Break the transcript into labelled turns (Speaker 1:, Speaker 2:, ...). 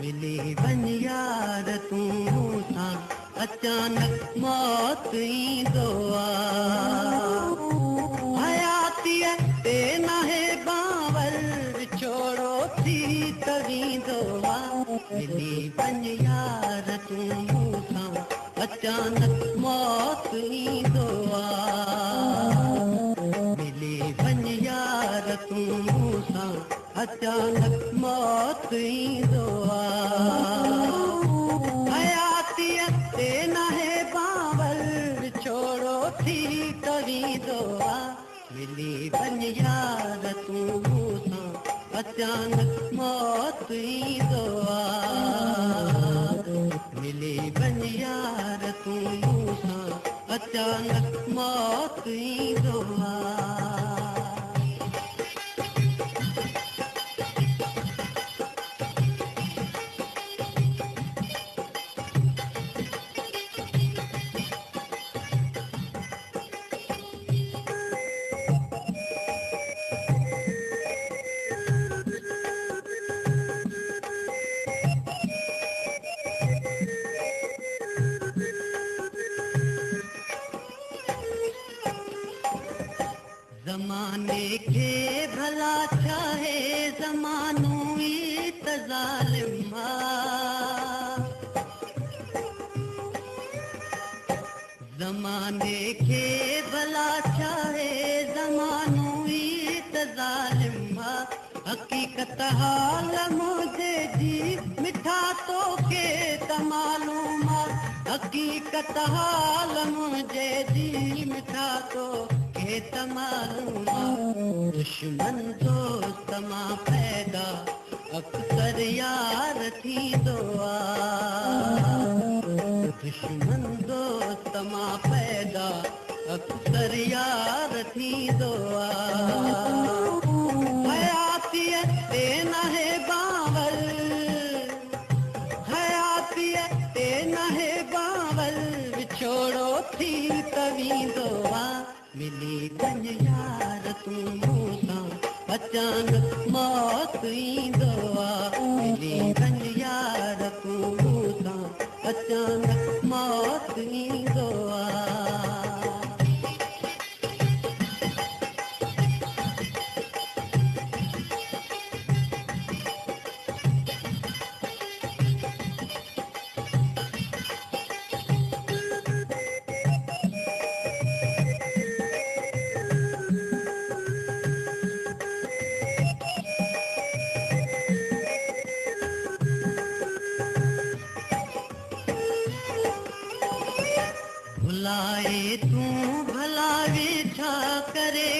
Speaker 1: मिली वञ यार तूं सां अचानक मौत ईंदो आहे हयातीअ ते नाहे बांवल विछोड़ो थी त वेंदो आहे मिली वञ यार तूं सां अचानक मौत ईंदो आहे मिली वञ यार तूं सां अचानक मौत ईंदो आहे हयातीअ ते नाहे बांवल विछोड़ो थी त वेंदो आहे मिली वञ यार तूं सां अचानक मौत ईंदो आहे मिली वञ यार तूं सां अचानक मौत ईंदो आहे ज़माने खे भला छा है ज़मानो ई त ज़ालिम आहे ज़माने खे भला छा है ज़मानो ई त ज़ालिम आहे हक़ीक़त हाल मुंहिंजे जी मिठा तोखे त मालूम आहे हक़ीक़त हाल मुंहिंजे जी मिठा तोखे त मालूम आहे दुश्मन दोस्त मां पैदा अक्सर यार थींदो आहे दुश्मन दोस्त मां पैदा अक्सर यार थींदो आहे हयातीअ ते नाहे बांवल हयातीअ ते नाहे बांवल विछोड़ो थी त वेंदो आहे मिली वञ यार तूं सां अचानक मौत ईंदो आहे मिली वञ यार तूं सां अचानक मौत ईंदो आहे भुलाए तूं भला वे छा करे